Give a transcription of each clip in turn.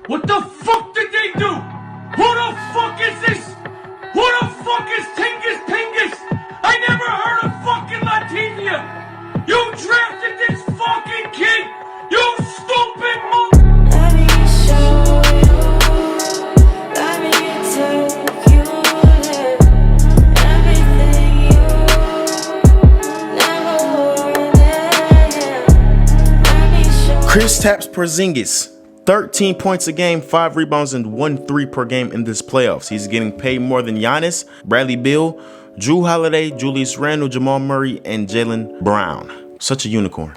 What the fuck did they do? Who the fuck is this? Who the fuck is Tingus Pingus? I never heard of fucking Latvia. You drafted this fucking kid. You stupid mother. Let me show you. Let me take you there. Everything you never wanted. Let me show you. Kristaps Porzingis, 13 points a game, 5 rebounds, and 1 3 per game in this playoffs. He's getting paid more than Giannis, Bradley Beal, Drew Holiday, Julius Randle, Jamal Murray, and Jaylen Brown. Such a unicorn.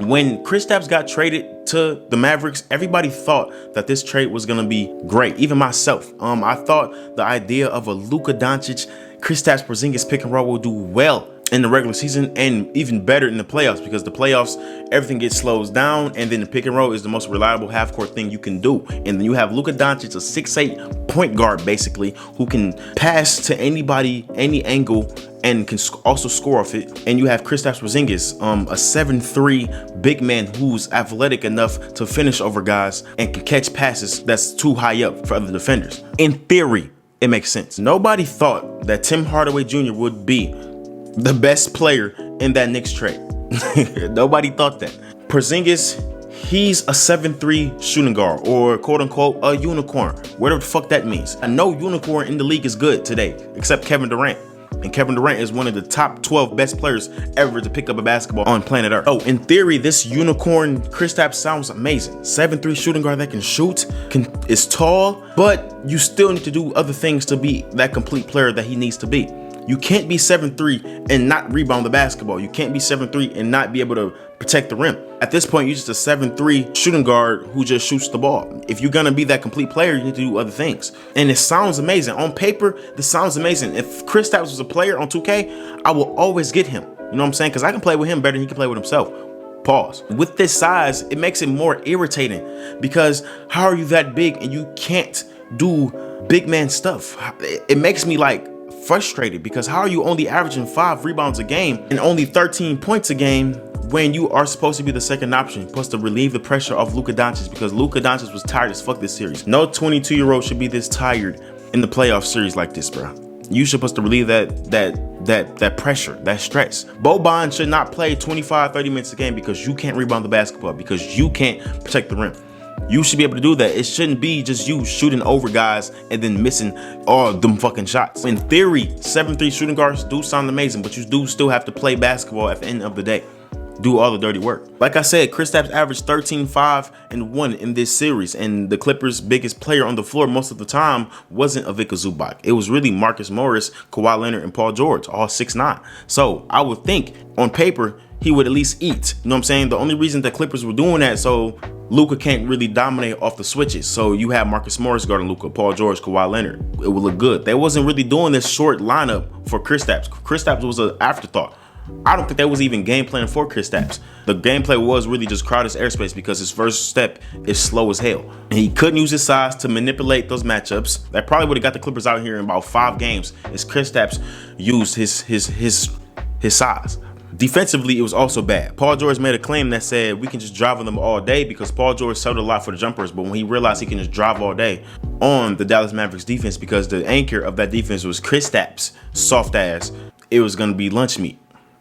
When Kristaps got traded to the Mavericks, everybody thought that this trade was going to be great. Even myself. I thought the idea of a Luka Doncic, Kristaps Porzingis pick and roll will do well in the regular season and even better in the playoffs, because the playoffs, everything gets slows down, and then the pick and roll is the most reliable half-court thing you can do. And then you have Luka Doncic, a 6'8" point guard, basically, who can pass to anybody, any angle, and can also score off it. And you have Kristaps Porzingis, a 7'3" big man who's athletic enough to finish over guys and can catch passes that's too high up for other defenders. In theory, it makes sense. Nobody thought that Tim Hardaway Jr. would be the best player in that Knicks trade. Nobody thought that. Porzingis, he's a 7'3" shooting guard, or quote unquote a unicorn, whatever the fuck that means. No unicorn in the league is good today, except Kevin Durant. And Kevin Durant is one of the top 12 best players ever to pick up a basketball on planet Earth. Oh, in theory, this unicorn Kristaps sounds amazing. 7'3" shooting guard that can shoot, is tall, but you still need to do other things to be that complete player that he needs to be. You can't be 7'3" and not rebound the basketball. You can't be 7'3" and not be able to protect the rim. At this point, you're just a 7'3" shooting guard who just shoots the ball. If you're gonna be that complete player, you need to do other things. And it sounds amazing. On paper, this sounds amazing. If Kristaps was a player on 2K, I will always get him. You know what I'm saying? Because I can play with him better than he can play with himself. Pause. With this size, it makes it more irritating, because how are you that big and you can't do big man stuff? It makes me like frustrated, because how are you only averaging 5 rebounds a game and only 13 points a game when you are supposed to be the second option, supposed to relieve the pressure of Luka Doncic, because Luka Doncic was tired as fuck this series. No 22-year-old should be this tired in the playoff series like this, bro. You supposed to relieve that pressure, that stress. Boban should not play 25, 30 minutes a game because you can't rebound the basketball, because you can't protect the rim. You should be able to do that. It shouldn't be just you shooting over guys and then missing all them fucking shots. In theory, 7'3" shooting guards do sound amazing, but you do still have to play basketball at the end of the day. Do all the dirty work. Like I said, Kristaps averaged 13, 5, and 1 in this series, and the Clippers' biggest player on the floor most of the time wasn't Ivica Zubac. It was really Marcus Morris, Kawhi Leonard, and Paul George, all 6'9". So I would think on paper he would at least eat. You know what I'm saying? The only reason the Clippers were doing that, so Luka can't really dominate off the switches. So you have Marcus Morris guarding Luka, Paul George, Kawhi Leonard. It would look good. They wasn't really doing this short lineup for Kristaps. Kristaps was an afterthought. I don't think that was even game plan for Kristaps. The gameplay was really just crowd his airspace, because his first step is slow as hell. And he couldn't use his size to manipulate those matchups. That probably would have got the Clippers out here in about 5 games, as Kristaps used his size. Defensively, it was also bad. Paul George made a claim that said we can just drive on them all day, because Paul George settled a lot for the jumpers, but when he realized he can just drive all day on the Dallas Mavericks defense, because the anchor of that defense was Kristaps' soft ass, it was going to be lunch meat.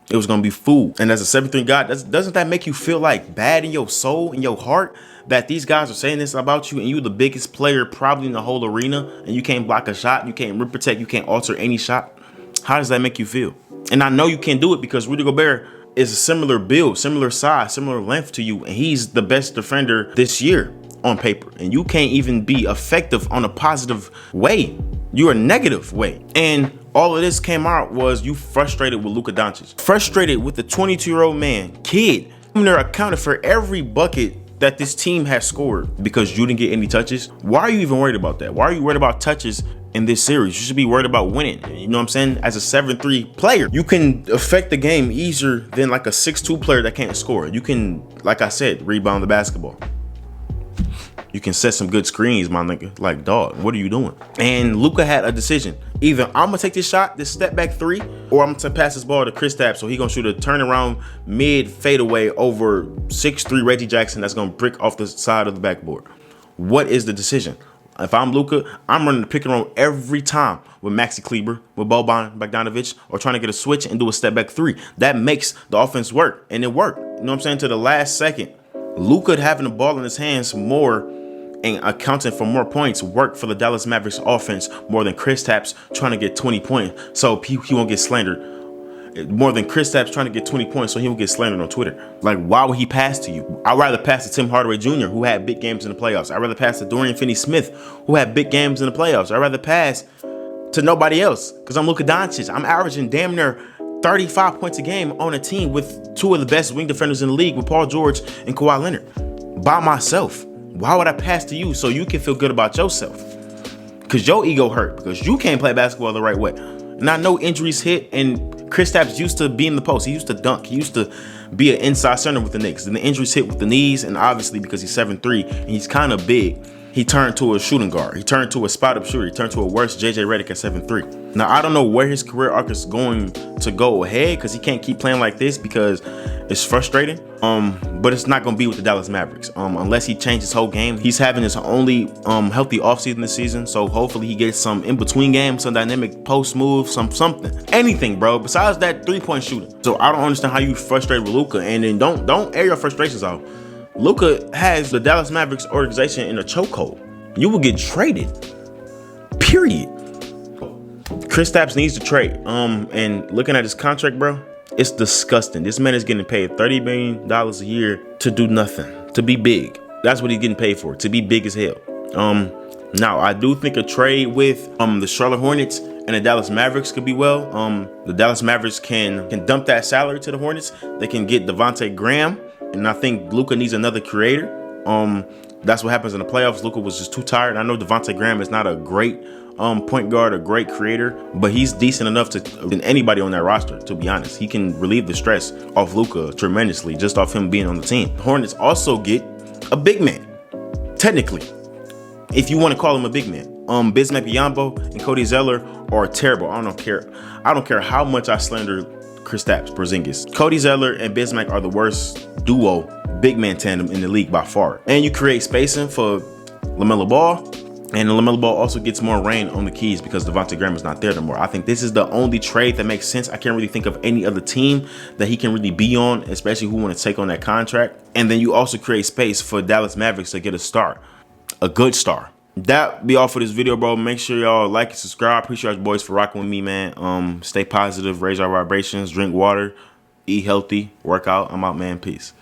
It was going to be food. And as a 7'3" guy, doesn't that make you feel like bad in your soul, in your heart, that these guys are saying this about you, and you the biggest player probably in the whole arena, and you can't block a shot, you can't rim protect, you can't alter any shot? How does that make you feel? And I know you can't do it because Rudy Gobert is a similar build, similar size, similar length to you, and he's the best defender this year on paper. And you can't even be effective on a positive way. You're a negative way. And all of this came out was you frustrated with Luka Doncic. Frustrated with the 22-year-old kid. There accounted for every bucket that this team has scored because you didn't get any touches. Why are you even worried about that? Why are you worried about touches in this series? You should be worried about winning. You know what I'm saying? As a 7'3" player, you can affect the game easier than like a 6'2" player that can't score. You can, like I said, rebound the basketball. You can set some good screens, my nigga. Like, dog, what are you doing? And Luka had a decision. Either I'm gonna take this shot, this step back 3, or I'm gonna pass this ball to Kristaps, so he gonna shoot a turnaround mid fadeaway over 6'3" Reggie Jackson that's gonna brick off the side of the backboard. What is the decision? If I'm Luka, I'm running the pick and roll every time with Maxi Kleber, with Boban Bogdanovic, or trying to get a switch and do a step back three. That makes the offense work, and it worked. You know what I'm saying? To the last second. Luka having the ball in his hands more and accounting for more points worked for the Dallas Mavericks offense more than Kristaps trying to get 20 points so he won't get slandered. More than Kristaps trying to get 20 points so he won't get slandered on Twitter. Like, why would he pass to you? I'd rather pass to Tim Hardaway Jr., who had big games in the playoffs. I'd rather pass to Dorian Finney-Smith, who had big games in the playoffs. I'd rather pass to nobody else because I'm Luka Doncic. I'm averaging damn near 35 points a game on a team with two of the best wing defenders in the league with Paul George and Kawhi Leonard by myself. Why would I pass to you so you can feel good about yourself? Because your ego hurt because you can't play basketball the right way. And I know injuries hit, and Kristaps used to be in the post. He used to dunk. He used to be an inside center with the Knicks. And the injuries hit with the knees, and obviously because he's 7'3", and he's kind of big, he turned to a shooting guard. He turned to a spot-up shooter. He turned to a worse JJ Redick at 7'3". Now, I don't know where his career arc is going to go ahead because he can't keep playing like this because it's frustrating. But it's not going to be with the Dallas Mavericks unless he changes his whole game. He's having his only healthy offseason this season, so hopefully he gets some in-between games, some dynamic post moves, something. Anything, bro, besides that three-point shooting. So I don't understand how you frustrate with Luka, and then don't air your frustrations out. Luka has the Dallas Mavericks organization in a chokehold. You will get traded. Period. Kristaps needs to trade. And looking at his contract, bro, it's disgusting. This man is getting paid $30 million a year to do nothing, to be big. That's what he's getting paid for, to be big as hell. Now, I do think a trade with the Charlotte Hornets and the Dallas Mavericks could be well. The Dallas Mavericks can dump that salary to the Hornets. They can get Devontae Graham. And I think Luka needs another creator. That's what happens in the playoffs. Luka was just too tired. I know Devontae Graham is not a great point guard, a great creator, but he's decent enough than anybody on that roster, to be honest. He can relieve the stress off Luka tremendously just off him being on the team. The Hornets also get a big man, technically, if you want to call him a big man. Bismack Biyombo and Cody Zeller are terrible. I don't care how much I slander Kristaps Porzingis. Cody Zeller and Bismack are the worst duo big man tandem in the league by far. And you create spacing for LaMelo Ball, and LaMelo Ball also gets more rain on the keys because Devontae Graham is not there no more. I think this is the only trade that makes sense. I can't really think of any other team that he can really be on, especially who want to take on that contract. And then you also create space for Dallas Mavericks to get a star, a good star. That be all for this video, bro. Make sure y'all like and subscribe. Appreciate you boys for rocking with me, man. Stay positive, raise our vibrations, drink water, eat healthy, work out. I'm out, man. Peace.